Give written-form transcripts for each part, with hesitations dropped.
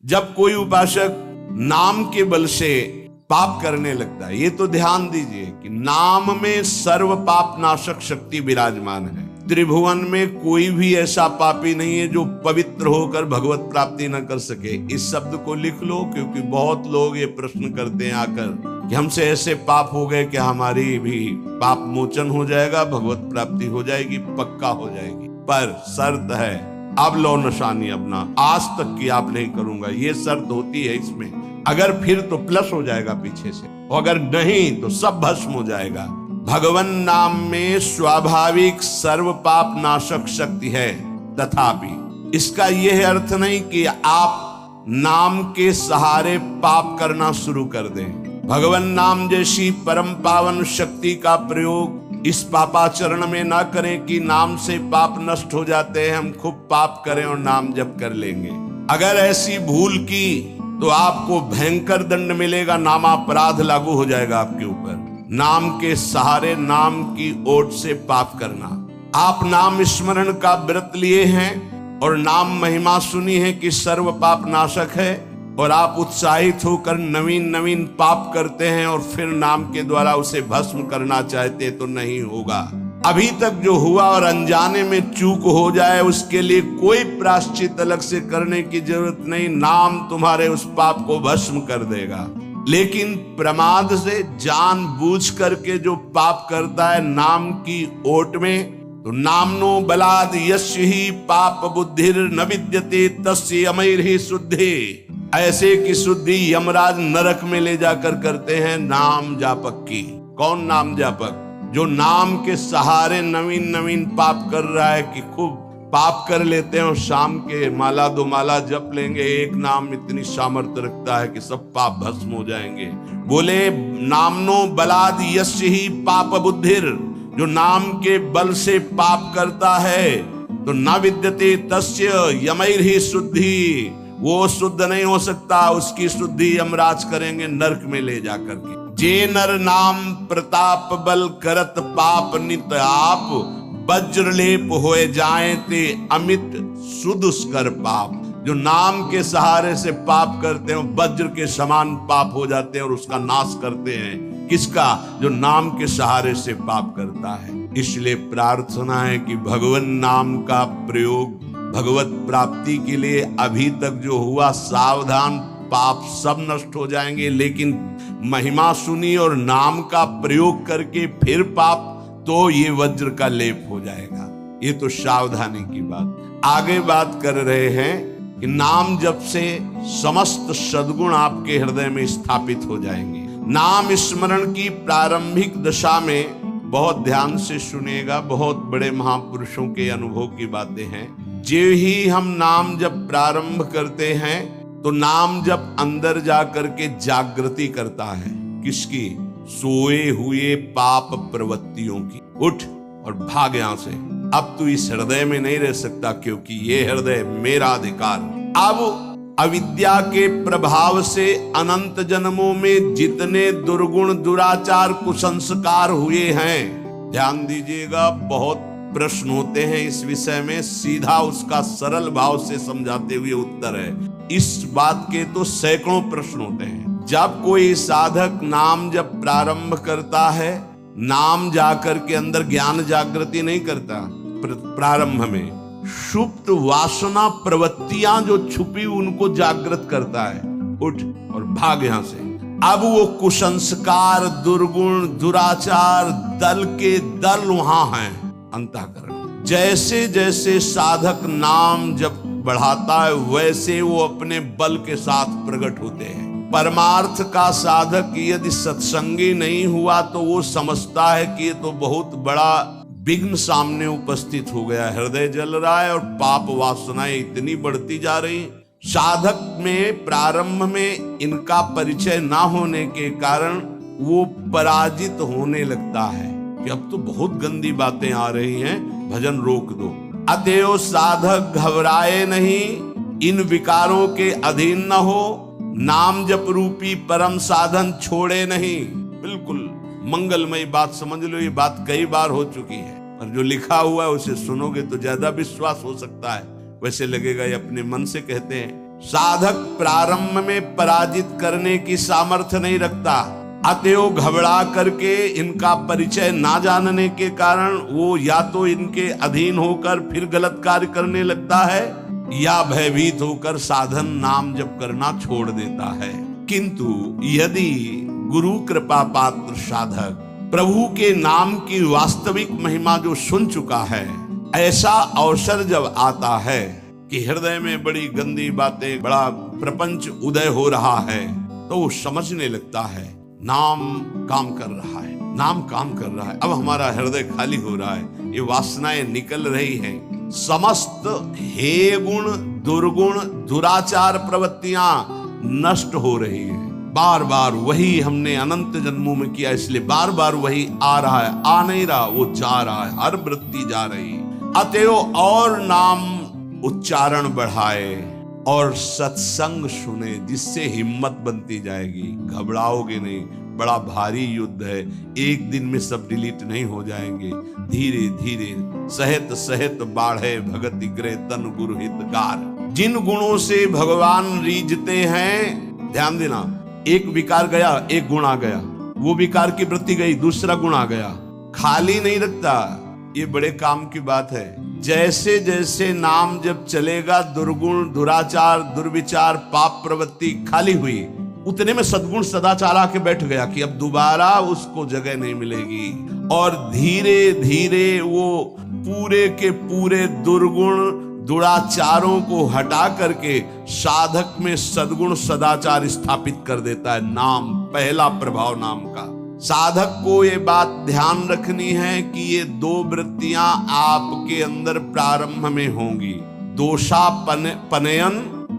जब कोई उपासक नाम के बल से पाप करने लगता है, ये तो ध्यान दीजिए कि नाम में सर्व पाप नाशक शक्ति विराजमान है। त्रिभुवन में कोई भी ऐसा पापी नहीं है जो पवित्र होकर भगवत प्राप्ति न कर सके। इस शब्द को लिख लो, क्योंकि बहुत लोग ये प्रश्न करते हैं आकर कि हमसे ऐसे पाप हो गए कि हमारी भी पाप मोचन हो जाएगा, भगवत प्राप्ति हो जाएगी, पक्का हो जाएगी। पर शर्त है, अब लो निशानी अपना, आज तक की आप नहीं करूंगा, ये शर्त होती है इसमें। अगर फिर तो प्लस हो जाएगा पीछे से, और अगर नहीं तो सब भस्म हो जाएगा। भगवान नाम में स्वाभाविक सर्व पाप नाशक शक्ति है, तथापि इसका यह अर्थ नहीं कि आप नाम के सहारे पाप करना शुरू कर दें। भगवान नाम जैसी परम पावन शक्ति का प्रयोग इस पापाचरण में ना करें कि नाम से पाप नष्ट हो जाते हैं, हम खूब पाप करें और नाम जप कर लेंगे। अगर ऐसी भूल की तो आपको भयंकर दंड मिलेगा, नामापराध लागू हो जाएगा आपके ऊपर। नाम के सहारे, नाम की ओट से पाप करना। आप नाम स्मरण का व्रत लिए हैं और नाम महिमा सुनी है कि सर्व पाप नाशक है, और आप उत्साहित होकर नवीन नवीन पाप करते हैं और फिर नाम के द्वारा उसे भस्म करना चाहते, तो नहीं होगा। अभी तक जो हुआ और अनजाने में चूक हो जाए उसके लिए कोई प्रायश्चित अलग से करने की जरूरत नहीं, नाम तुम्हारे उस पाप को भस्म कर देगा। लेकिन प्रमाद से जानबूझ करके जो पाप करता है नाम की ओट में, तो नामनो बलाद यस्य ही पाप बुद्धिर न विद्यते तस्य अमैर ही शुद्धि। ऐसे की शुद्धि यमराज नरक में ले जाकर करते हैं नाम जापक की। कौन नाम जापक? जो नाम के सहारे नवीन नवीन पाप कर रहा है कि खूब पाप कर लेते हैं और शाम के माला दो माला जप लेंगे। एक नाम इतनी सामर्थ्य रखता है कि सब पाप भस्म हो जाएंगे। बोले नामनो बलाद यस्य ही पाप बुद्धिर, जो नाम के बल से पाप करता है तो न विद्यते तस्य यमैर ही शुद्धि, वो शुद्ध नहीं हो सकता, उसकी शुद्धि यमराज करेंगे नरक में ले जाकर के। जे नर नाम प्रताप बल करत पाप नित आप, वज्रलेप होए जाए ते अमित सुदुष्कर पाप। जो नाम के सहारे से पाप करते हैं वज्र के समान पाप हो जाते हैं और उसका नाश करते हैं। किसका? जो नाम के सहारे से पाप करता है। इसलिए प्रार्थना है कि भगवान नाम का प्रयोग भगवत प्राप्ति के लिए अभी तक जो हुआ, सावधान, पाप सब नष्ट हो जाएंगे। लेकिन महिमा सुनी और नाम का प्रयोग करके फिर पाप, तो ये वज्र का लेप हो जाएगा। ये तो सावधानी की बात। आगे बात कर रहे हैं कि नाम जप से समस्त सद्गुण आपके हृदय में स्थापित हो जाएंगे। नाम स्मरण की प्रारंभिक दशा में बहुत ध्यान से सुनिएगा, बहुत बड़े महापुरुषों के अनुभव की बातें हैं। जो ही हम नाम जब प्रारंभ करते हैं तो नाम जब अंदर जा करके जागृति करता है। किसकी? सोए हुए पाप प्रवृत्तियों की। उठ और भाग यहां से, अब तू इस हृदय में नहीं रह सकता, क्योंकि ये हृदय मेरा अधिकार। अब अविद्या के प्रभाव से अनंत जन्मों में जितने दुर्गुण दुराचार कुसंस्कार हुए हैं, ध्यान दीजिएगा, बहुत प्रश्न होते हैं इस विषय में, सीधा उसका सरल भाव से समझाते हुए उत्तर है। इस बात के तो सैकड़ों प्रश्न होते हैं। जब कोई साधक नाम जब प्रारंभ करता है, नाम जाकर के अंदर ज्ञान जागृति नहीं करता, प्रारंभ में सुप्त वासना प्रवृत्तियां जो छुपी उनको जागृत करता है। उठ और भाग यहां से। अब वो कुसंस्कार, दुर्गुण, दुराचार दल के दल वहां हैं अंतःकरण। जैसे जैसे साधक नाम जब बढ़ाता है वैसे वो अपने बल के साथ प्रकट होते हैं। परमार्थ का साधक यदि सत्संगी नहीं हुआ तो वो समझता है कि ये तो बहुत बड़ा विघ्न सामने उपस्थित हो गया, हृदय जल रहा है और पाप वासनाएं इतनी बढ़ती जा रही। साधक में प्रारंभ में इनका परिचय ना होने के कारण वो पराजित होने लगता है कि अब तो बहुत गंदी बातें आ रही हैं, भजन रोक दो। अतएव साधक घबराए नहीं, इन विकारों के अधीन न हो, नाम जप रूपी परम साधन छोड़े नहीं। बिल्कुल मंगलमयी बात समझ लो, ये बात कई बार हो चुकी है, और जो लिखा हुआ है उसे सुनोगे तो ज्यादा विश्वास हो सकता है। वैसे लगेगा ये अपने मन से कहते हैं, साधक प्रारंभ में पराजित करने की सामर्थ्य नहीं रखता, अतएव घबरा करके इनका परिचय ना जानने के कारण वो या तो इनके अधीन होकर फिर गलत कार्य करने लगता है या भयभीत होकर साधन नाम जप करना छोड़ देता है। किंतु यदि गुरु कृपा पात्र साधक प्रभु के नाम की वास्तविक महिमा जो सुन चुका है, ऐसा अवसर जब आता है कि हृदय में बड़ी गंदी बातें, बड़ा प्रपंच उदय हो रहा है, तो वो समझने लगता है नाम काम कर रहा है, नाम काम कर रहा है। अब हमारा हृदय खाली हो रहा है, ये वासनाएं निकल रही हैं, समस्त हे गुण दुर्गुण दुराचार प्रवृत्तियां नष्ट हो रही हैं। बार बार वही हमने अनंत जन्मों में किया, इसलिए बार बार वही आ रहा है, आ नहीं रहा, वो जा रहा है, हर वृत्ति जा रही है। अतएव और नाम उच्चारण बढ़ाए और सत्संग सुने, जिससे हिम्मत बनती जाएगी, घबराओगे नहीं। बड़ा भारी युद्ध है, एक दिन में सब डिलीट नहीं हो जाएंगे, धीरे धीरे सहित सहित बाढ़े भगति ग्रह तन गुरु हितकार। जिन गुणों से भगवान रीझते हैं, ध्यान देना, एक विकार गया एक गुण आ गया, वो विकार की वृत्ति गई दूसरा गुण आ गया, खाली नहीं रखता। ये बड़े काम की बात है। जैसे जैसे नाम जब चलेगा, दुर्गुण दुराचार दुर्विचार पाप प्रवृत्ति खाली हुई, उतने में सद्गुण सदाचार आके बैठ गया कि अब दोबारा उसको जगह नहीं मिलेगी। और धीरे धीरे वो पूरे के पूरे दुर्गुण दुराचारों को हटा करके साधक में सद्गुण सदाचार स्थापित कर देता है। नाम, पहला प्रभाव नाम का। साधक को ये बात ध्यान रखनी है कि ये दो वृत्तियां आपके अंदर प्रारंभ में होंगी, दोषापनयन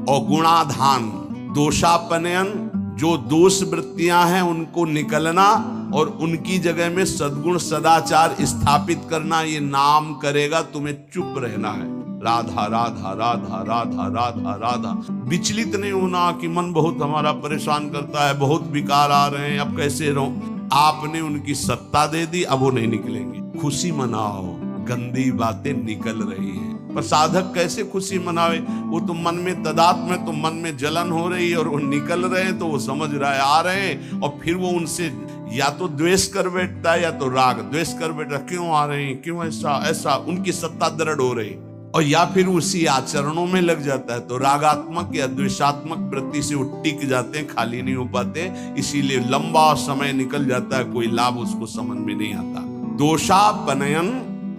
और गुणाधान। दोषापनयन, जो दोष वृत्तियां हैं उनको निकलना और उनकी जगह में सद्गुण सदाचार स्थापित करना, ये नाम करेगा। तुम्हें चुप रहना है, राधा राधा राधा राधा राधा राधा। विचलित नहीं होना कि मन बहुत हमारा परेशान करता है, बहुत विकार आ रहे हैं, अब कैसे रहूं। आपने उनकी सत्ता दे दी, अब वो नहीं निकलेंगे। खुशी मनाओ, गंदी बातें निकल रही हैं। पर साधक कैसे खुशी मनावे? वो तो मन में तदात्म है, तो मन में जलन हो रही है और वो निकल रहे हैं, तो वो समझ रहा है आ रहे हैं, और फिर वो उनसे या तो द्वेष कर बैठता है या तो राग। द्वेष कर बैठता, क्यों आ रहे हैं, क्यों ऐसा ऐसा, उनकी सत्ता दृढ़ हो रही। और या फिर उसी आचरणों में लग जाता है, तो रागात्मक या द्वेषात्मक वृत्ति से वो टिक जाते हैं, खाली नहीं हो पाते। इसीलिए लंबा समय निकल जाता है, कोई लाभ उसको समझ में नहीं आता। दोषापनयन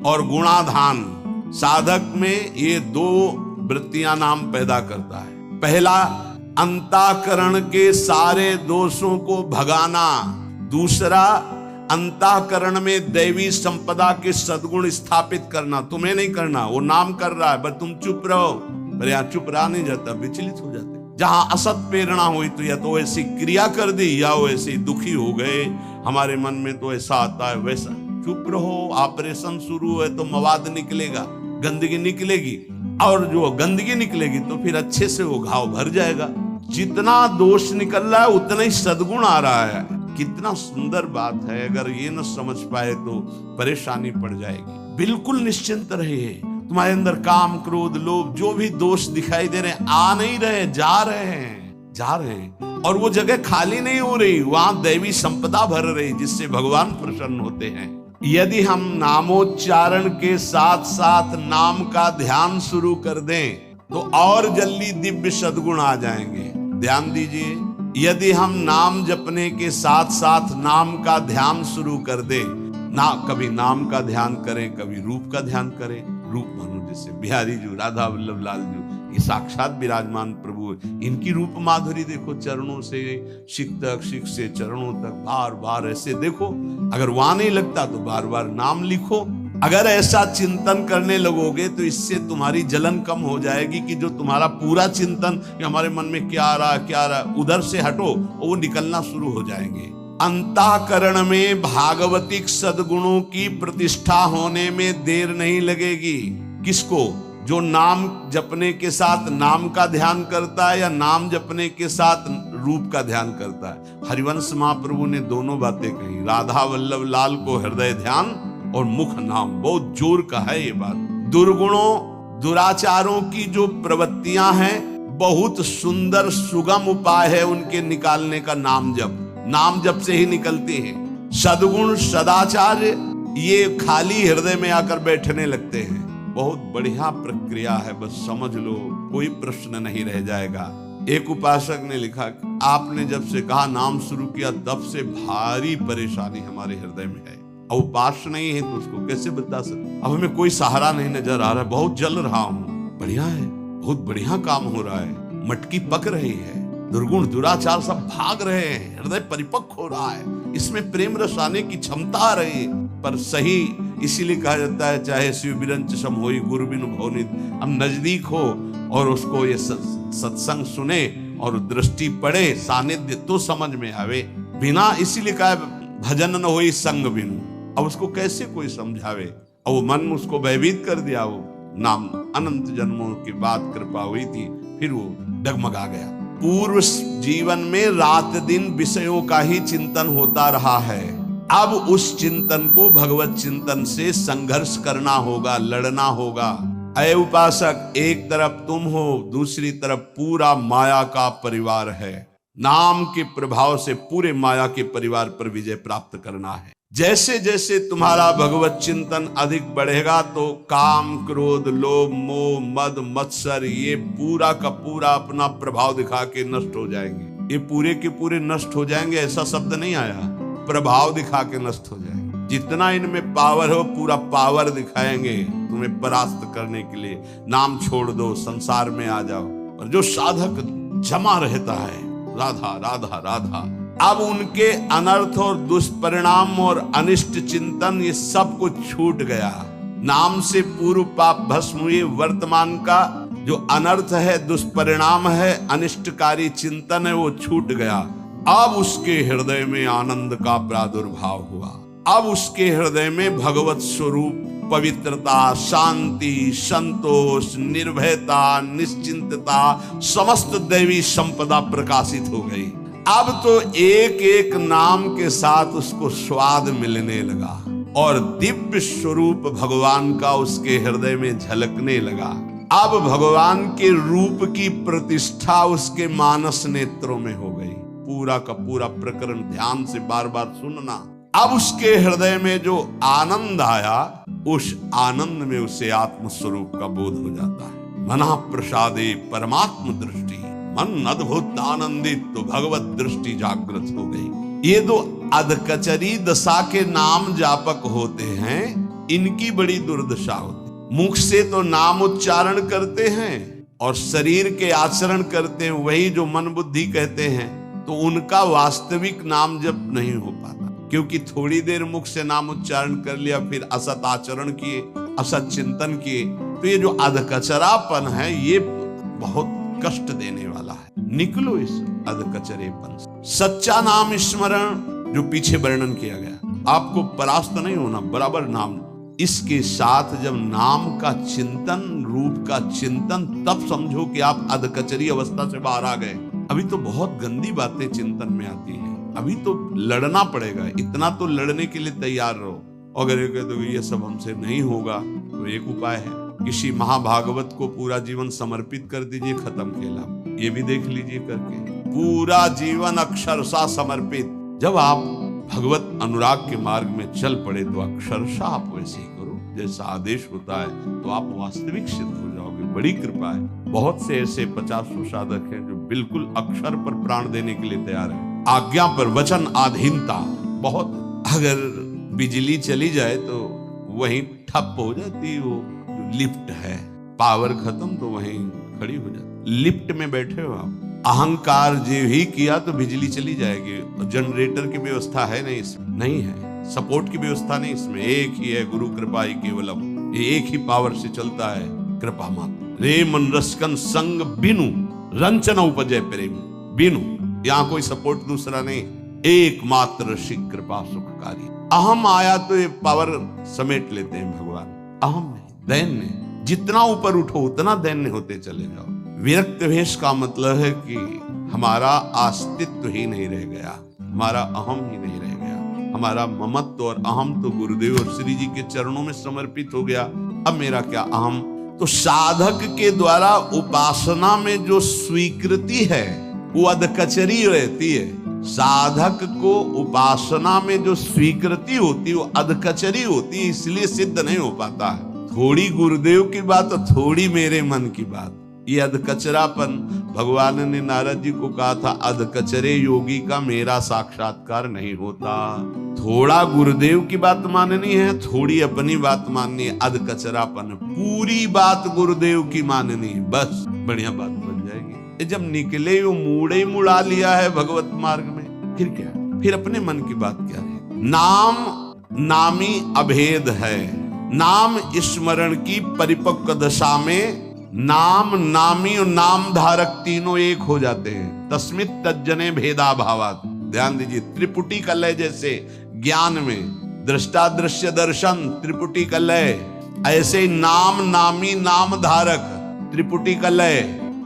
और गुणाधान, साधक में ये दो वृत्तियां नाम पैदा करता है। पहला, अंतःकरण के सारे दोषों को भगाना। दूसरा, अंतःकरण में दैवी संपदा के सद्गुण स्थापित करना। तुम्हें नहीं करना, वो नाम कर रहा है, बस तुम चुप रहो। पर यहाँ चुप रहा नहीं जाता, विचलित हो जाते। जहां असत प्रेरणा हुई तो या तो ऐसी क्रिया कर दी या वो ऐसे दुखी हो गए, हमारे मन में तो ऐसा आता है वैसा। चुप रहो, ऑपरेशन शुरू है तो मवाद निकलेगा, गंदगी निकलेगी, और जो गंदगी निकलेगी तो फिर अच्छे से वो घाव भर जाएगा। जितना दोष निकल रहा है उतना ही सद्गुण आ रहा है। कितना सुंदर बात है, अगर ये न समझ पाए तो परेशानी पड़ जाएगी। बिल्कुल निश्चिंत रहिए, तुम्हारे अंदर काम क्रोध लोभ जो भी दोष दिखाई दे रहे हैं, आ नहीं रहे, जा रहे हैं, जा रहे हैं, और वो जगह खाली नहीं हो रही, वहां दैवी संपदा भर रही, जिससे भगवान प्रसन्न होते हैं। यदि हम नामोच्चारण के साथ साथ नाम का ध्यान शुरू कर दें तो और जल्दी दिव्य सद्गुण आ जाएंगे। ध्यान दीजिए, यदि हम नाम जपने के साथ साथ नाम का ध्यान शुरू कर दें, ना कभी नाम का ध्यान करें, कभी रूप का ध्यान करें। रूप मानो जैसे बिहारी जी, राधा वल्लभ लाल जी, ये साक्षात विराजमान प्रभु, इनकी रूप माधुरी देखो, चरणों से शिख तक, शिख से चरणों तक, बार बार ऐसे देखो। अगर वहां नहीं लगता तो बार बार नाम लिखो। अगर ऐसा चिंतन करने लगोगे तो इससे तुम्हारी जलन कम हो जाएगी कि जो तुम्हारा पूरा चिंतन कि हमारे मन में क्या आ रहा क्या आ रहा, उधर से हटो और वो निकलना शुरू हो जाएंगे। अंतःकरण में भागवतिक सद्गुणों की प्रतिष्ठा होने में देर नहीं लगेगी। किसको? जो नाम जपने के साथ नाम का ध्यान करता है या नाम जपने के साथ रूप का ध्यान करता है। हरिवंश महाप्रभु ने दोनों बातें कही, राधा वल्लभ लाल को हृदय ध्यान और मुख नाम। बहुत जोर का है ये बात। दुर्गुणों दुराचारों की जो प्रवृत्तियां हैं बहुत सुंदर सुगम उपाय है उनके निकालने का नाम जप। नाम जप से ही निकलते हैं। सद्गुण सदाचार ये खाली हृदय में आकर बैठने लगते हैं। बहुत बढ़िया प्रक्रिया है, बस समझ लो, कोई प्रश्न नहीं रह जाएगा। एक उपासक ने लिखा, आपने जब से कहा नाम शुरू किया तब से भारी परेशानी हमारे हृदय में है। अब उपास नहीं है तो उसको कैसे बता सकते। अब हमें कोई सहारा नहीं नजर आ रहा है, बहुत जल रहा हूँ। बढ़िया है, बहुत बढ़िया काम हो रहा है, मटकी पक रही है, दुर्गुण दुराचार सब भाग रहे हैं, हृदय परिपक्व हो रहा है, इसमें प्रेम रस आने की क्षमता आ रही है। पर सही इसीलिए कहा जाता है, चाहे शिव बिरंच सम होई गुरु बिनु भवनित। हम नजदीक हो और उसको ये सत्संग सुने और दृष्टि पड़े, सानिध्य तो समझ में आवे। बिना इसीलिए कहा भजन न होई संग बिनु। अब उसको कैसे कोई समझावे। अब वो मन उसको भयभीत कर दिया। वो नाम अनंत जन्मों की बात कृपा हुई थी, फिर वो डगमगा गया। पूर्व जीवन में रात दिन विषयों का ही चिंतन होता रहा है। अब उस चिंतन को भगवत चिंतन से संघर्ष करना होगा, लड़ना होगा। अय उपासक, एक तरफ तुम हो, दूसरी तरफ पूरा माया का परिवार है। नाम के प्रभाव से पूरे माया के परिवार पर विजय प्राप्त करना है। जैसे जैसे तुम्हारा भगवत चिंतन अधिक बढ़ेगा तो काम क्रोध लोभ मोह मद मत्सर ये पूरा का पूरा अपना प्रभाव दिखा के नष्ट हो जाएंगे। ये पूरे के पूरे नष्ट हो जाएंगे ऐसा शब्द नहीं आया, प्रभाव दिखा के नष्ट हो जाएंगे। जितना इनमें पावर हो पूरा पावर दिखाएंगे तुम्हें परास्त करने के लिए। नाम छोड़ दो, संसार में आ जाओ। और जो साधक जमा रहता है राधा राधा राधा, अब उनके अनर्थ और दुष्परिणाम और अनिष्ट चिंतन ये सब कुछ छूट गया। नाम से पूर्व पाप भस्म हुए। वर्तमान का जो अनर्थ है, दुष्परिणाम है, अनिष्टकारी चिंतन है, वो छूट गया। अब उसके हृदय में आनंद का प्रादुर्भाव हुआ। अब उसके हृदय में भगवत स्वरूप पवित्रता, शांति, संतोष, निर्भयता, निश्चिंतता, समस्त दैवी संपदा प्रकाशित हो गई। अब तो एक एक नाम के साथ उसको स्वाद मिलने लगा और दिव्य स्वरूप भगवान का उसके हृदय में झलकने लगा। अब भगवान के रूप की प्रतिष्ठा उसके मानस नेत्रों में हो गई। पूरा का पूरा प्रकरण ध्यान से बार बार सुनना। अब उसके हृदय में जो आनंद आया, उस आनंद में उसे आत्म स्वरूप का बोध हो जाता है। मना प्रसादे परमात्म दृष्टि, मन अद्भुत आनंदित तो भगवत दृष्टि जागृत हो गई। ये दो अधकचरी दशा के नाम जापक होते हैं, इनकी बड़ी दुर्दशा होती। मुख से तो नाम उच्चारण करते हैं और शरीर के आचरण करते हैं वही जो मन बुद्धि कहते हैं, तो उनका वास्तविक नाम जप नहीं हो पाता। क्योंकि थोड़ी देर मुख से नाम उच्चारण कर लिया, फिर असत आचरण किए, असत चिंतन किए, तो ये जो अधकचरापन है ये बहुत कष्ट देने वाला है। निकलो इस अधकचरेपन से। सच्चा नाम स्मरण जो पीछे वर्णन किया गया, आपको परास्त नहीं होना, बराबर नाम। इसके साथ जब नाम का चिंतन, रूप का चिंतन, तब समझो कि आप अधकचरी अवस्था से बाहर आ गए। अभी तो बहुत गंदी बातें चिंतन में आती हैं, अभी तो लड़ना पड़ेगा। इतना तो लड़ने के लिए तैयार रहो। अगर ये कह दो ये सब हमसे नहीं होगा तो एक उपाय है, किसी महाभागवत को पूरा जीवन समर्पित कर दीजिए, खत्म खेला। ये भी देख लीजिए करके, पूरा जीवन अक्षरशः समर्पित। जब आप भगवत अनुराग के मार्ग में चल पड़े तो अक्षरशः आप वैसे ही करो जैसा आदेश होता है, तो आप वास्तविक सिद्ध हो जाओगे। बड़ी कृपा है। बहुत से ऐसे 50 साधक हैं जो बिल्कुल अक्षर पर प्राण देने के लिए तैयार है। आज्ञा पर वचन आधीनता बहुत। अगर बिजली चली जाए तो वहीं ठप हो जाती, वो लिफ्ट है, पावर खत्म तो वहीं खड़ी हो जाती। लिफ्ट में बैठे हो आप, अहंकार जो ही किया तो बिजली चली जाएगी। जनरेटर की व्यवस्था है नहीं, इसमें नहीं है, सपोर्ट की व्यवस्था नहीं इसमें। एक ही है, गुरु कृपा ही केवलम। ये एक ही पावर से चलता है, कृपा मात्र। रे मन रसकन संग बिनु रंचन उपजय प्रेम बिनु। यहाँ कोई सपोर्ट दूसरा नहीं, एकमात्र ऋषि कृपा सुखकारी। अहम आया तो ये पावर समेट लेते हैं भगवान। अहम नहीं, दैन्य। जितना ऊपर उठो उतना दैन्य होते चले जाओ। विरक्त भेष का मतलब है कि हमारा अस्तित्व ही नहीं रह गया, हमारा अहम ही नहीं रह गया। हमारा ममत्व और अहम तो गुरुदेव और श्री जी के चरणों में समर्पित हो गया। अब मेरा क्या अहम तो साधक के द्वारा उपासना में जो स्वीकृति है वो अधकचरी रहती है। साधक को उपासना में जो स्वीकृति होती है वो अधकचरी होती है, इसलिए सिद्ध नहीं हो पाता है। थोड़ी गुरुदेव की बात और थोड़ी मेरे मन की बात, ये अधकचरापन भगवान ने नारद जी को कहा था, अधकचरे योगी का मेरा साक्षात्कार नहीं होता। थोड़ा गुरुदेव की बात माननी है, थोड़ी अपनी बात माननी है, अधकचरापन। पूरी बात गुरुदेव की माननी है, बस बढ़िया बात बन जाएगी। जब निकले वो मूड़े ही मुड़ा लिया है भगवत मार्ग में, फिर क्या, फिर अपने मन की बात क्या है। नाम नामी अभेद है। नाम स्मरण की परिपक्व दशा में नाम नामी और नाम धारक तीनों एक हो जाते हैं। तस्मित तज्जने भेदा भावात। ध्यान दीजिए, त्रिपुटी कलय जैसे ज्ञान में दृष्टा दृश्य दर्शन त्रिपुटी कलय, ऐसे नाम नामी नाम धारक त्रिपुटी कलय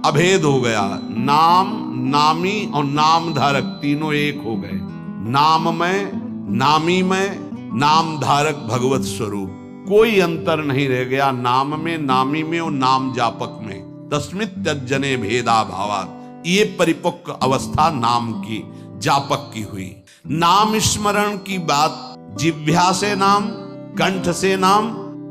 अभेद हो गया। नाम नामी और नाम धारक तीनों एक हो गए। नाम में, नामी में, नाम धारक भगवत स्वरूप, कोई अंतर नहीं रह गया नाम में, नामी में और नाम जापक में। तस्मित तज्जने भेदा भावात। ये परिपक्व अवस्था नाम की, जापक की हुई। नाम स्मरण की बात जिह्वा से नाम, कंठ से नाम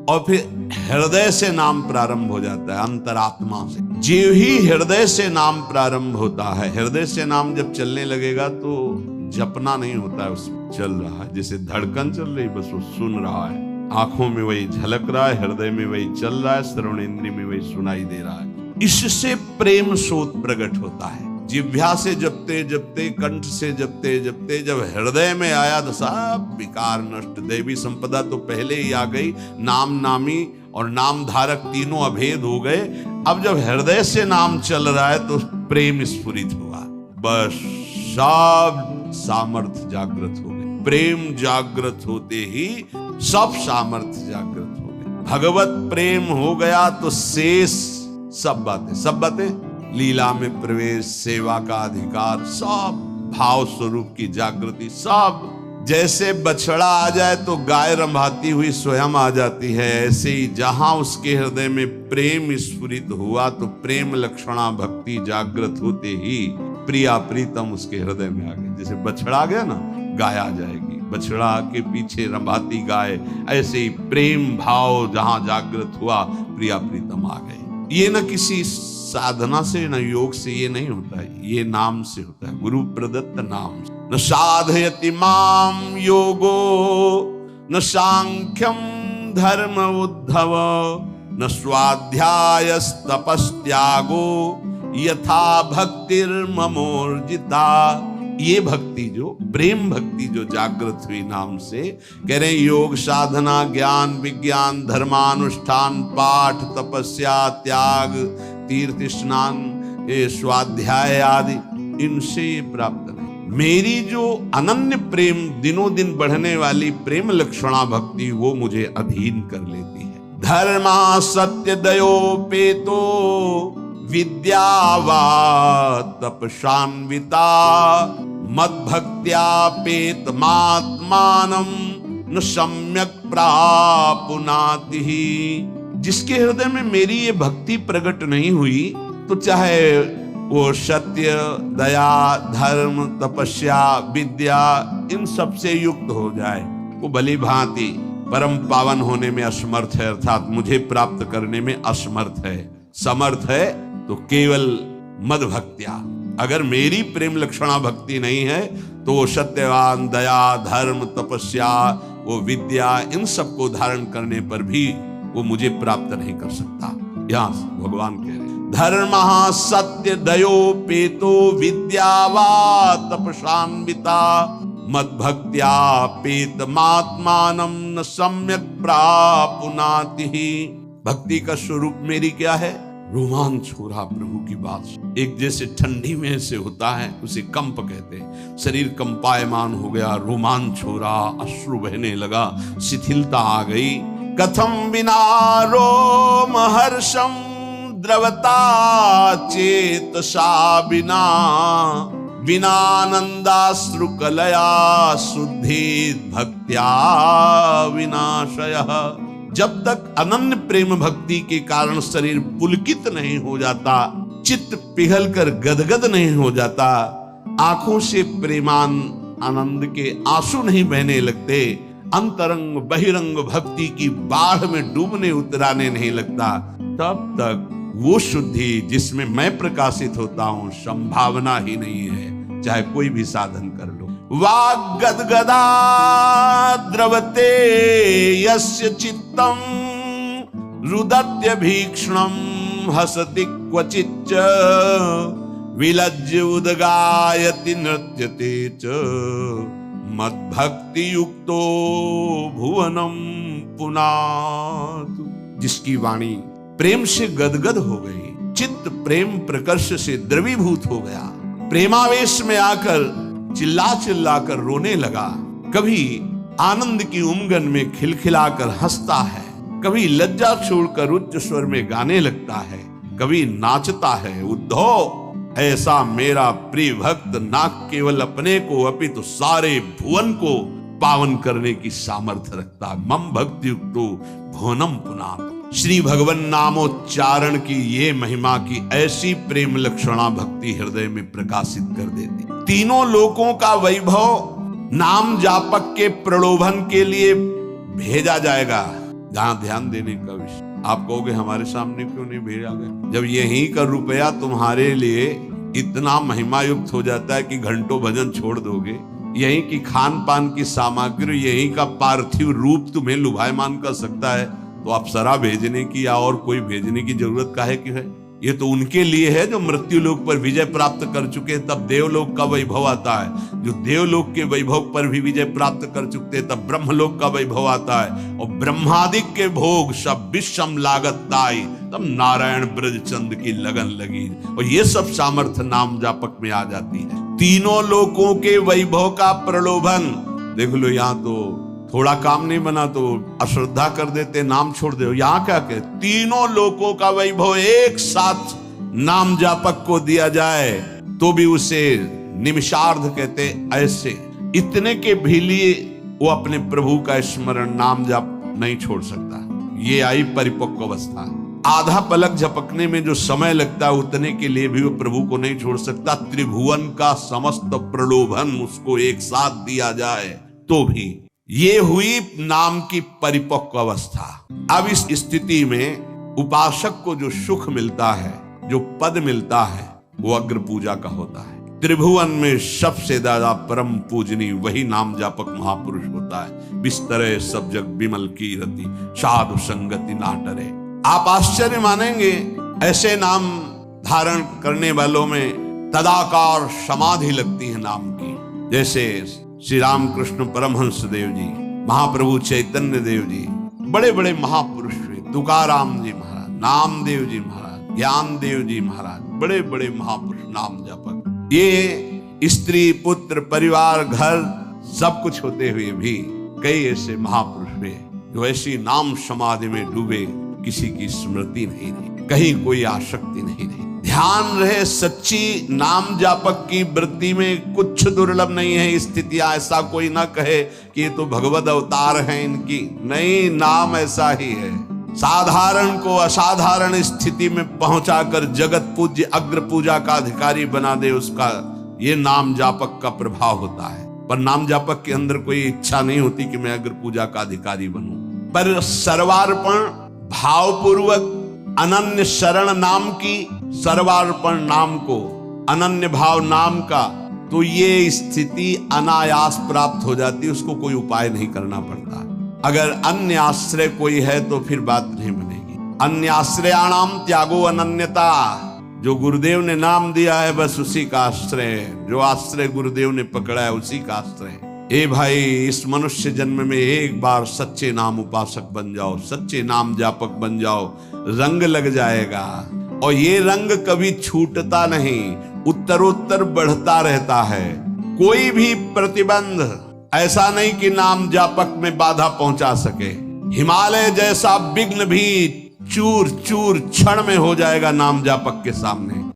और फिर हृदय से नाम प्रारंभ हो जाता है, अंतरात्मा से। जो ही हृदय से नाम प्रारंभ होता है, हृदय से नाम जब चलने लगेगा तो जपना नहीं होता है, उसमें चल रहा है, जैसे धड़कन चल रही, बस वो सुन रहा है। आंखों में वही झलक रहा है, हृदय में वही चल रहा है, श्रवण इंद्रिय में वही सुनाई दे रहा है। इससे प्रेम सोत प्रकट होता है। जिह्वा से जपते जपते, कंठ से जपते जपते जब हृदय में आया तो सब विकार नष्ट। दैवी संपदा तो पहले ही आ गई, नाम नामी और नाम धारक तीनों अभेद हो गए। अब जब हृदय से नाम चल रहा है तो प्रेम स्फुरित हुआ, बस सब सामर्थ्य जागृत हो गए। प्रेम जागृत होते ही सब सामर्थ्य जागृत हो गए। भगवत प्रेम हो गया तो शेष सब बातें लीला में प्रवेश, सेवा का अधिकार, सब भाव स्वरूप की जागृति, सब। जैसे बछड़ा आ जाए तो गाय रंभाती हुई स्वयं आ जाती है, ऐसे ही जहां उसके हृदय में प्रेम स्फुरित हुआ तो प्रेम लक्षणा भक्ति जागृत होते ही प्रिया प्रीतम उसके हृदय में आ गई। जैसे बछड़ा आ गया ना, गाय आ जाएगी, बछड़ा के पीछे रंभाती गाय, ऐसे ही प्रेम भाव जहां जागृत हुआ प्रिया प्रीतम आ गए। ये न किसी साधना से न योग से ये नहीं होता है, ये नाम से होता है, गुरु प्रदत्त नाम से। न साधयति माम योगो न सांख्यम धर्म उद्धव न स्वाध्यायस्तपस्त्यागो यथा भक्तिर्ममोर्जिता। ये भक्ति जो प्रेम भक्ति जो जागृत हुई नाम से, कह रहे योग साधना ज्ञान विज्ञान धर्मानुष्ठान पाठ तपस्या त्याग तीर्थ स्नान स्वाध्याय आदि इनसे ये प्राप्त नहीं। मेरी जो अनन्य प्रेम दिनों दिन बढ़ने वाली प्रेम लक्षणा भक्ति वो मुझे अधीन कर लेती है। धर्मा सत्य दयोपेतो विद्यावा तपशान्विता मद्भक्त्यापेतमात्मानं न सम्यक प्रापुनाति। जिसके हृदय में मेरी ये भक्ति प्रकट नहीं हुई तो चाहे वो सत्य दया धर्म तपस्या विद्या इन सब से युक्त हो जाए, वो भली भांति परम पावन होने में असमर्थ है, अर्थात मुझे प्राप्त करने में असमर्थ है। समर्थ है तो केवल मद भक्त्या। अगर मेरी प्रेम लक्षणा भक्ति नहीं है तो वो सत्यवान दया धर्म तपस्या वो विद्या इन सबको धारण करने पर भी वो मुझे प्राप्त नहीं कर सकता। यहां भगवान कह रहे धर्म सत्य दयोपेतो विद्यावा तपशान्विता मद्भक्त्यापेतमात्मानं न सम्यक प्रापुनाति। भक्ति का स्वरूप मेरी क्या है? रोमांच हो रहा प्रभु की बात। एक जैसे ठंडी में से होता है उसे कंप कहते हैं, शरीर कंपायमान हो गया, रोमांच हो रहा, अश्रु बहने लगा, शिथिलता आ गई। कथम विना रोम हर्षम द्रवता चेतसा बिना विनानंदाश्रु कलया शुद्धि भक्त्या विनाशयः। जब तक अनन्य प्रेम भक्ति के कारण शरीर पुलकित नहीं हो जाता, चित्त पिघल कर गदगद नहीं हो जाता, आंखों से प्रेमान आनंद के आंसू नहीं बहने लगते, अंतरंग बहिरंग भक्ति की बाढ़ में डूबने उतराने नहीं लगता, तब तक वो शुद्धि जिसमें मैं प्रकाशित होता हूं संभावना ही नहीं है, चाहे कोई भी साधन कर लो। वाग गदगदा द्रवते यस्य चित्तम रुदत्य भीक्षणम हसति क्वचिच्च विलज्य उदगायति नृत्यते च मद्भक्ति युक्तो भुवनम पुनातु। जिसकी वाणी प्रेम से गदगद हो गई, चित्त प्रेम प्रकर्ष से द्रवीभूत हो गया, प्रेमावेश में आकर चिल्ला चिल्ला कर रोने लगा, कभी आनंद की उमगन में खिलखिलाकर हंसता है, कभी लज्जा छोड़कर उच्च स्वर में गाने लगता है, कभी नाचता है। उद्धव, ऐसा मेरा प्रिय भक्त ना केवल अपने को अपितु सारे भुवन को पावन करने की सामर्थ्य रखता। मम भक्ति युक्तो भुवनम पुनातु। श्री भगवान नामोच्चारण की ये महिमा की ऐसी प्रेम लक्षणा भक्ति हृदय में प्रकाशित कर देती। तीनों लोकों का वैभव नाम जापक के प्रलोभन के लिए भेजा जाएगा। जहां ध्यान देने का विषय, आप कहोगे हमारे सामने क्यों नहीं भेजा गया? जब यहीं का रुपया तुम्हारे लिए इतना महिमा युक्त हो जाता है कि घंटों भजन छोड़ दोगे, यहीं की खान पान की सामग्री, यहीं का पार्थिव रूप तुम्हें लुभायमान कर सकता है, तो अप्सरा भेजने की या और कोई भेजने की जरूरत काहे की है? ये तो उनके लिए है जो मृत्यु लोक पर विजय प्राप्त कर चुके, तब देवलोक का वैभव आता है। जो देवलोक के वैभव पर भी विजय प्राप्त कर चुके, तब ब्रह्मलोक का वैभव आता है। और ब्रह्मादिक के भोग सब विषम लागत ताई, तब नारायण ब्रज चंद की लगन लगी। और ये सब सामर्थ्य नाम जापक में आ जाती है। तीनों लोकों के वैभव का प्रलोभन देख लो। यहाँ तो थोड़ा काम नहीं बना तो अश्रद्धा कर देते, नाम छोड़ दे। यहाँ क्या कहते, तीनों लोकों का वैभव एक साथ नाम जापक को दिया जाए तो भी उसे निमिषार्ध कहते। ऐसे इतने के भी लिए वो अपने प्रभु का स्मरण नाम जाप नहीं छोड़ सकता। ये आई परिपक्व अवस्था। आधा पलक झपकने में जो समय लगता है उतने के लिए भी वो प्रभु को नहीं छोड़ सकता। त्रिभुवन का समस्त प्रलोभन उसको एक साथ दिया जाए तो भी। ये हुई नाम की परिपक्व अवस्था। अब इस स्थिति में उपासक को जो सुख मिलता है, जो पद मिलता है, वो अग्र पूजा का होता है। त्रिभुवन में सबसे ज्यादा परम पूजनी वही नाम जापक महापुरुष होता है। बिस्तरे सब जग बिमल की रति, साधु संगति ना टरे। आप आश्चर्य मानेंगे, ऐसे नाम धारण करने वालों में तदाकार समाधि लगती है नाम की। जैसे श्री रामकृष्ण परमहंस देव जी, महाप्रभु चैतन्य देव जी, बड़े बड़े महापुरुष हुए। तुकाराम जी महाराज, नामदेव जी महाराज, ज्ञान देव जी महाराज, बड़े बड़े महापुरुष नाम जापक। ये स्त्री पुत्र परिवार घर सब कुछ होते हुए भी कई ऐसे महापुरुष हुए जो ऐसी नाम समाधि में डूबे, किसी की स्मृति नहीं रही, कहीं कोई आसक्ति नहीं रही। ध्यान रहे, सच्ची नाम जापक की वृत्ति में कुछ दुर्लभ नहीं है स्थितियां। ऐसा कोई ना कहे कि ये तो भगवत अवतार हैं इनकी, नहीं, नाम ऐसा ही है। साधारण को असाधारण स्थिति में पहुंचाकर जगत पूज्य अग्र पूजा का अधिकारी बना दे, उसका ये नाम जापक का प्रभाव होता है। पर नाम जापक के अंदर कोई इच्छा नहीं होती कि मैं अग्र पूजा का अधिकारी बनूं, पर सर्वार्पण भावपूर्वक अनन्य शरण नाम की, सर्वार्पण नाम को, अनन्य भाव नाम का, तो ये स्थिति अनायास प्राप्त हो जाती है। उसको कोई उपाय नहीं करना पड़ता। अगर अन्य आश्रय कोई है तो फिर बात नहीं बनेगी। अन्य आश्रयाणाम त्यागो अनन्यता। जो गुरुदेव ने नाम दिया है बस उसी का आश्रय है। जो आश्रय गुरुदेव ने पकड़ा है उसी का आश्रय है। ए भाई, इस मनुष्य जन्म में एक बार सच्चे नाम उपासक बन जाओ, सच्चे नाम जापक बन जाओ, रंग लग जाएगा। और ये रंग कभी छूटता नहीं, उत्तरोत्तर बढ़ता रहता है। कोई भी प्रतिबंध ऐसा नहीं कि नाम जापक में बाधा पहुंचा सके। हिमालय जैसा विघ्न भी चूर चूर क्षण में हो जाएगा नाम जापक के सामने।